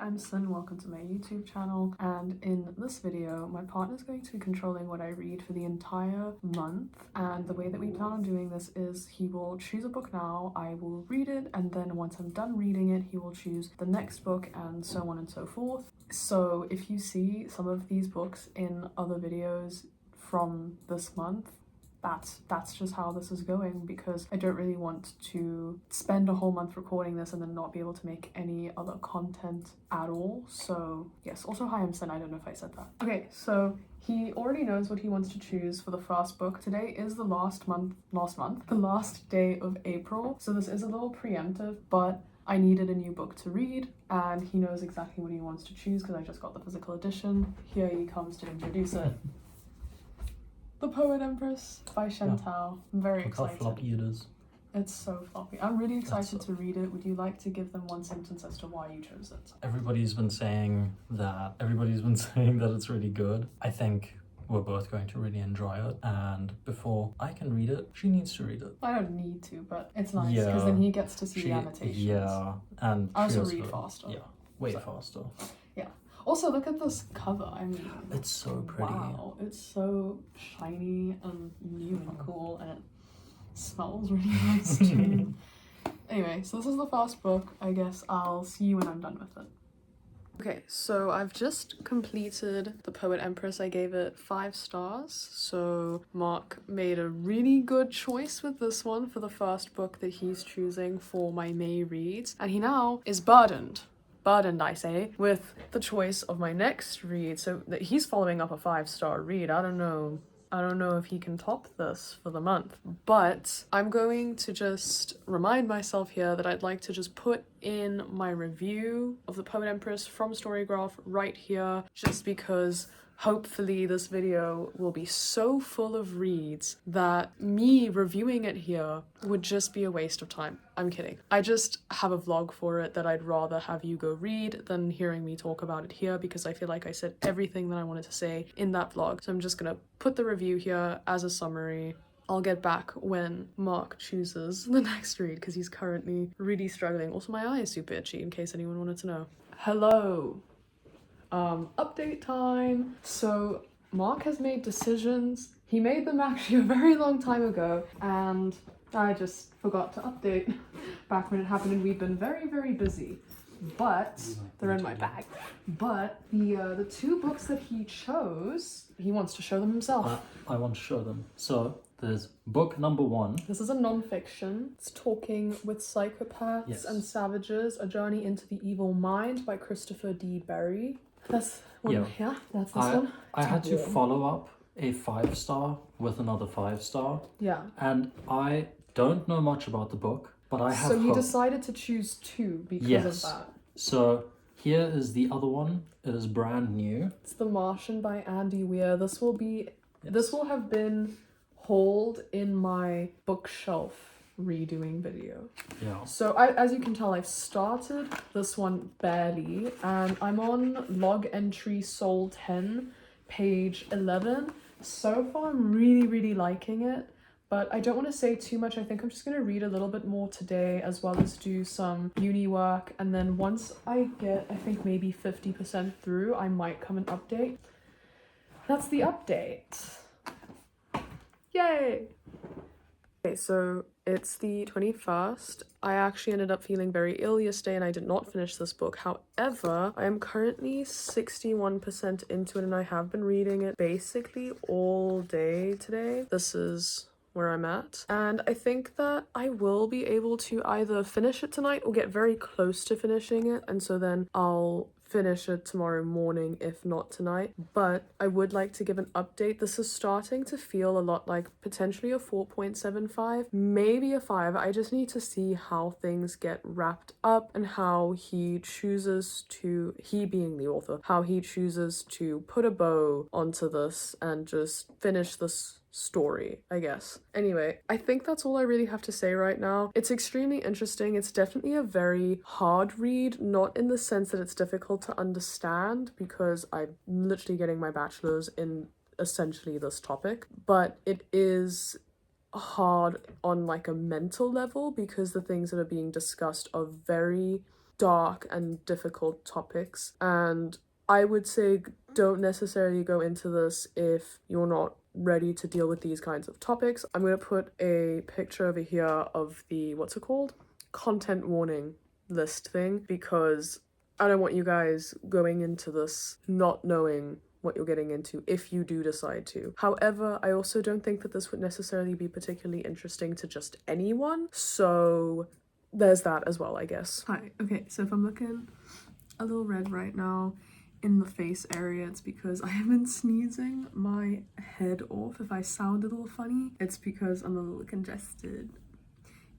I'm Sin, welcome to my YouTube channel, and in this video my partner's going to be controlling what I read for the entire month, and the way that we plan on doing this is he will choose a book now, I will read it, and then once I'm done reading it he will choose the next book and so on and so forth. So if you see some of these books in other videos from this month, that's just how this is going, because I don't really want to spend a whole month recording this and then not be able to make any other content at all. So yes, also hi, I'm Sin, I don't know if I said that. Okay, so he already knows what he wants to choose for the first book. Today is the last day of April, so this is a little preemptive, but I needed a new book to read and he knows exactly what he wants to choose because I just got the physical edition. Here he comes to introduce it. The Poet Empress by Chantal. Yeah. I'm very excited. Look how floppy it is. It's so floppy. I'm really excited to read it. Would you like to give them one sentence as to why you chose it? Everybody's been saying that it's really good. I think we're both going to really enjoy it, and before I can read it, she needs to read it. I don't need to, but it's nice because then he gets to see the annotations. Yeah, and I also read faster. Yeah, way faster. Yeah. Also, look at this cover. I mean, it's so pretty. Wow, it's so shiny and new and cool, and it smells really nice too. Anyway, so this is the first book. I guess I'll see you when I'm done with it. Okay, so I've just completed The Poet Empress. I gave it 5 stars. So Mark made a really good choice with this one for the first book that he's choosing for my May reads, and he now is burdened, I say, with the choice of my next read. So that he's following up a 5-star read. I don't know if he can top this for the month, but I'm going to just remind myself here that I'd like to just put in my review of The Poet Empress from Storygraph right here, just because hopefully this video will be so full of reads that me reviewing it here would just be a waste of time. I'm kidding. I just have a vlog for it that I'd rather have you go read than hearing me talk about it here, because I feel like I said everything that I wanted to say in that vlog. So I'm just gonna put the review here as a summary. I'll get back when Mark chooses the next read because he's currently really struggling. Also, my eye is super itchy in case anyone wanted to know. Hello. Update time. So Mark has made decisions. He made them actually a very long time ago, and I just forgot to update back when it happened, and we've been very, very busy. But they're in my bag. But the 2 books that he chose, he wants to show them himself. I want to show them. So there's book number 1. This is a non-fiction. It's Talking with Psychopaths and Savages, A Journey into the Evil Mind by Christopher D. Berry. That's one. Yeah, that's this one. I had to follow up a 5-star with another 5-star. Yeah. And I don't know much about the book, but I have So you decided to choose 2 because of that. So here is the other one. It is brand new. It's The Martian by Andy Weir. This will have been hauled in my bookshelf redoing video. Yeah. So as you can tell, I've started this one barely, and I'm on log entry Soul 10, page 11. So far I'm really liking it, but I don't want to say too much. I think I'm just going to read a little bit more today, as well as do some uni work, and then once I get, I think maybe 50% through, I might come and update. That's the update. Yay! Okay, so it's the 21st. I actually ended up feeling very ill yesterday and I did not finish this book. However, I am currently 61% into it and I have been reading it basically all day today. This is where I'm at. And I think that I will be able to either finish it tonight or get very close to finishing it. And so then I'll finish it tomorrow morning, if not tonight. But I would like to give an update. This is starting to feel a lot like potentially a 4.75, maybe a 5. I just need to see how things get wrapped up and how he chooses to, he being the author, how he chooses to put a bow onto this and just finish this story, I guess. Anyway, I think that's all I really have to say right now. It's extremely interesting. It's definitely a very hard read, not in the sense that it's difficult to understand, because I'm literally getting my bachelor's in essentially this topic, but it is hard on like a mental level because the things that are being discussed are very dark and difficult topics, and I would say don't necessarily go into this if you're not ready to deal with these kinds of topics. I'm going to put a picture over here of the, what's it called? Content warning list thing, because I don't want you guys going into this not knowing what you're getting into if you do decide to. However, I also don't think that this would necessarily be particularly interesting to just anyone, so there's that as well, I guess. Hi, okay, so if I'm looking a little red right now in the face area, it's because I have been sneezing my head off. If I sound a little funny, it's because I'm a little congested.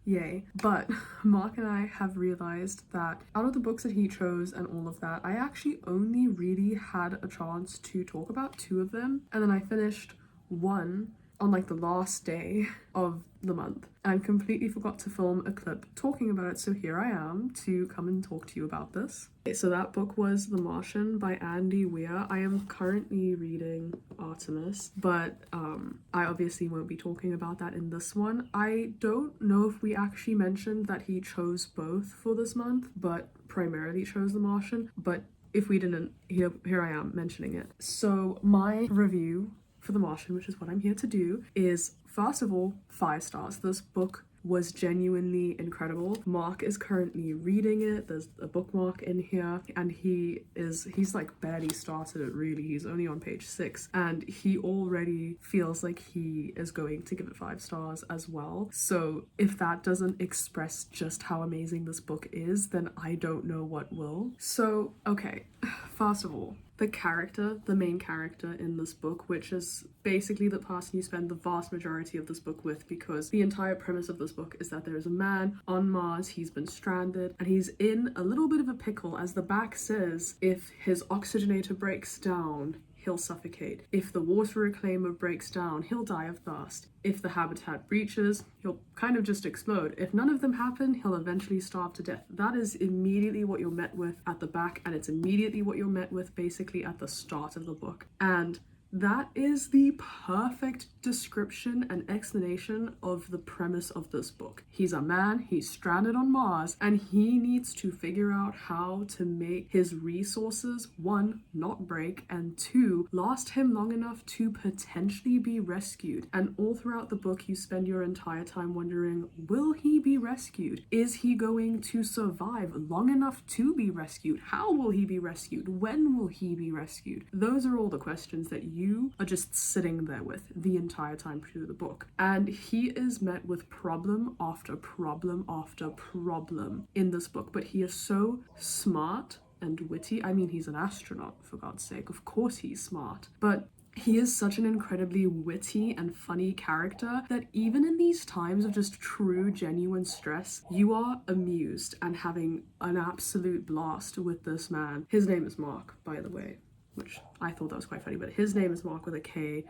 Yay. But Mark and I have realized that out of the books that he chose and all of that, I actually only really had a chance to talk about 2 of them, and then I finished one on like the last day of the month and completely forgot to film a clip talking about it, so here I am to come and talk to you about this. Okay, so that book was The Martian by Andy Weir. I am currently reading Artemis, but I obviously won't be talking about that in this one. I don't know if we actually mentioned that he chose both for this month, but primarily chose The Martian, but if we didn't, here I am mentioning it. So my review for The Martian, which is what I'm here to do, is first of all 5 stars. This book was genuinely incredible. Mark is currently reading it. There's a bookmark in here, and he's like barely started it really. He's only on page 6, and he already feels like he is going to give it 5 stars as well. So if that doesn't express just how amazing this book is, then I don't know what will. So okay, first of all, the main character in this book, which is basically the person you spend the vast majority of this book with, because the entire premise of this book is that there is a man on Mars, he's been stranded, and he's in a little bit of a pickle. As the back says, if his oxygenator breaks down, he'll suffocate. If the water reclaimer breaks down, he'll die of thirst. If the habitat breaches, he'll kind of just explode. If none of them happen, he'll eventually starve to death. That is immediately what you're met with at the back, and it's immediately what you're met with basically at the start of the book. And that is the perfect description and explanation of the premise of this book. He's a man, he's stranded on Mars, and he needs to figure out how to make his resources, 1, not break, and 2, last him long enough to potentially be rescued. And all throughout the book, you spend your entire time wondering, will he be rescued? Is he going to survive long enough to be rescued? How will he be rescued? When will he be rescued? Those are all the questions that you are just sitting there with the entire time through the book. And he is met with problem after problem after problem in this book, but he is so smart and witty. I mean, he's an astronaut, for God's sake. Of course he's smart. But he is such an incredibly witty and funny character that even in these times of just true, genuine stress, you are amused and having an absolute blast with this man. His name is Mark, by the way, which I thought that was quite funny, but his name is Mark with a K.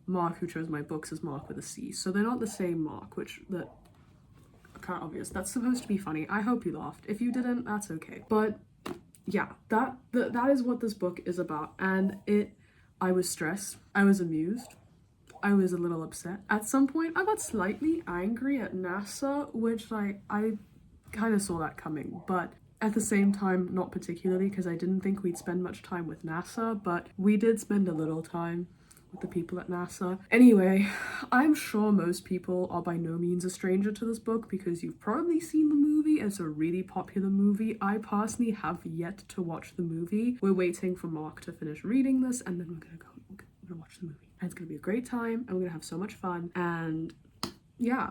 Mark, who chose my books, is Mark with a C. So they're not the same Mark, which that kind of obvious. That's supposed to be funny. I hope you laughed. If you didn't, that's okay. But yeah, that is what this book is about. And I was stressed. I was amused. I was a little upset. At some point, I got slightly angry at NASA, which like I kind of saw that coming, but at the same time, not particularly, because I didn't think we'd spend much time with NASA, but we did spend a little time with the people at NASA. Anyway, I'm sure most people are by no means a stranger to this book because you've probably seen the movie. It's a really popular movie. I personally have yet to watch the movie. We're waiting for Mark to finish reading this, and then we're gonna watch the movie. And it's gonna be a great time, and we're gonna have so much fun, and yeah,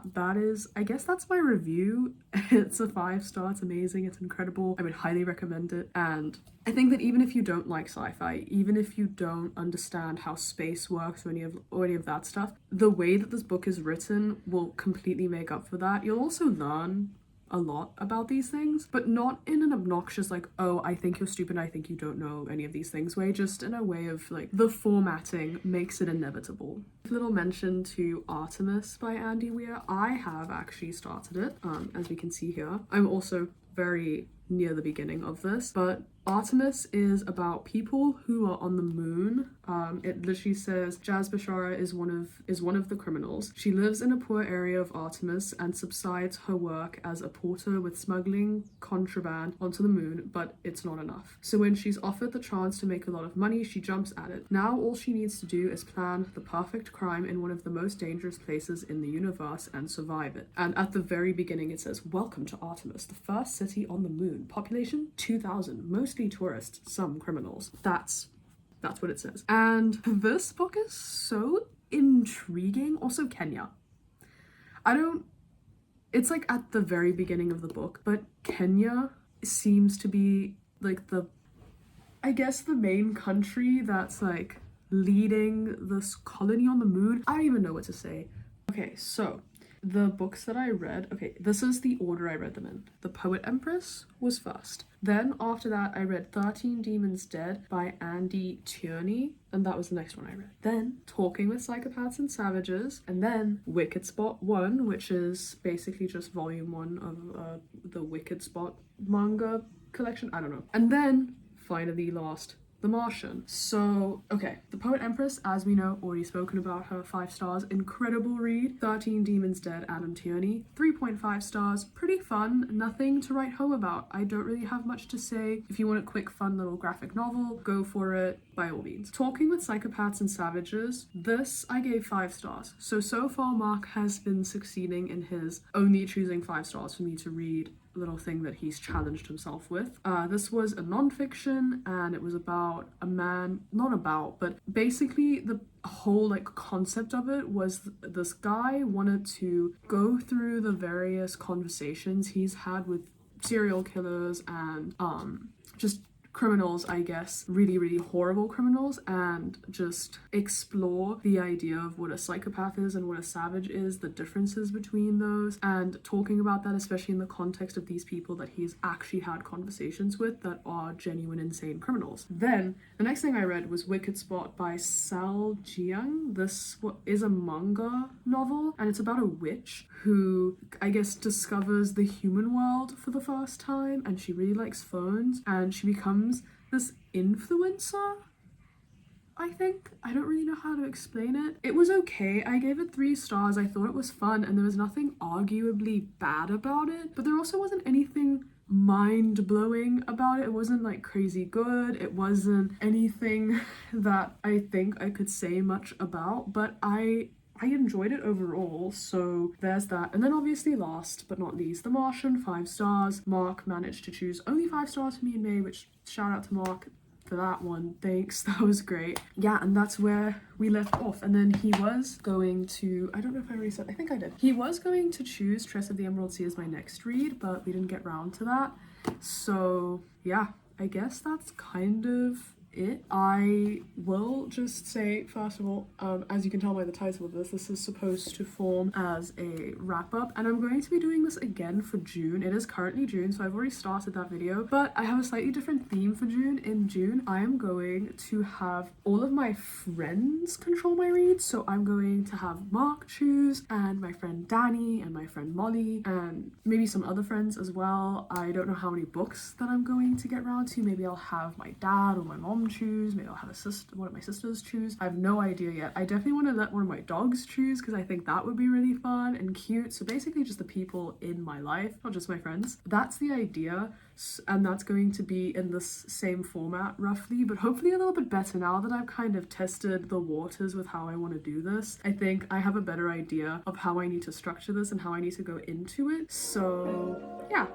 I guess that's my review. It's a 5 star, it's amazing, it's incredible. I would highly recommend it. And I think that even if you don't like sci-fi, even if you don't understand how space works or any of that stuff, the way that this book is written will completely make up for that. You'll also learn a lot about these things, but not in an obnoxious like, oh, I think you're stupid, I think you don't know any of these things way, just in a way of like the formatting makes it inevitable. Little mention to Artemis by Andy Weir. I have actually started it, as we can see here. I'm also very near the beginning of this, but Artemis is about people who are on the moon. It literally says Jazz Bashara is one of the criminals. She lives in a poor area of Artemis and subsides her work as a porter with smuggling contraband onto the moon, but it's not enough. So when she's offered the chance to make a lot of money, she jumps at it. Now all she needs to do is plan the perfect crime in one of the most dangerous places in the universe and survive it. And at the very beginning it says, "Welcome to Artemis, the first city on the moon. Population 2,000, mostly tourists, some criminals." That's what it says. And this book is so intriguing. Also Kenya. It's like at the very beginning of the book, but Kenya seems to be like the main country that's like leading this colony on the moon. I don't even know what to say. Okay, so the books that I read, this is the order I read them in. The Poet Empress was first. Then after that, I read 13 Demons Dead by Andy Tierney, and that was the next one I read. Then Talking with Psychopaths and Savages, and then Wicked Spot 1, which is basically just volume 1 of the Wicked Spot manga collection. I don't know. And then finally last, The Martian. So, okay, The Poet Empress, as we know, already spoken about her, 5 stars, incredible read. 13 Demons Dead, Adam Tierney, 3.5 stars, pretty fun, nothing to write home about. I don't really have much to say. If you want a quick, fun little graphic novel, go for it, by all means. Talking with Psychopaths and Savages, this I gave 5 stars. So far Mark has been succeeding in his only choosing 5 stars for me to read little thing that he's challenged himself with. This was a non-fiction, and it was about a man, but basically the whole like concept of it was this guy wanted to go through the various conversations he's had with serial killers and just criminals, I guess, really, really horrible criminals, and just explore the idea of what a psychopath is and what a savage is, the differences between those, and talking about that, especially in the context of these people that he's actually had conversations with that are genuine insane criminals. Then the next thing I read was Wicked Spot by Sal Jiang. This is a manga novel, and it's about a witch who, I guess, discovers the human world for the first time, and she really likes phones, and she becomes this influencer, I think. I don't really know how to explain it. It was okay. I gave it 3 stars. I thought it was fun, and there was nothing arguably bad about it, but there also wasn't anything mind-blowing about it. It wasn't like crazy good. It wasn't anything that I think I could say much about, but I enjoyed it overall, so there's that. And then obviously last but not least, The Martian, 5 stars. Mark managed to choose only 5 stars for me in May, which shout out to Mark for that one. Thanks, that was great. Yeah, and that's where we left off. And then he was going to, I don't know if I already said, I think I did. He was going to choose Tress of the Emerald Sea as my next read, but we didn't get round to that. So yeah, I guess that's kind of it. I will just say, first of all, as you can tell by the title of this is supposed to form as a wrap-up, and I'm going to be doing this again for June. It is currently June, so I've already started that video, but I have a slightly different theme for June. In June, I am going to have all of my friends control my reads, so I'm going to have Mark choose, and my friend Danny, and my friend Molly, and maybe some other friends as well. I don't know how many books that I'm going to get around to. Maybe I'll have my dad or my mom choose, maybe I'll have one of my sisters choose. I have no idea yet. I definitely want to let one of my dogs choose because I think that would be really fun and cute. So basically just the people in my life, not just my friends. That's the idea, and that's going to be in this same format roughly, but hopefully a little bit better now that I've kind of tested the waters with how I want to do this. I think I have a better idea of how I need to structure this and how I need to go into it. So yeah.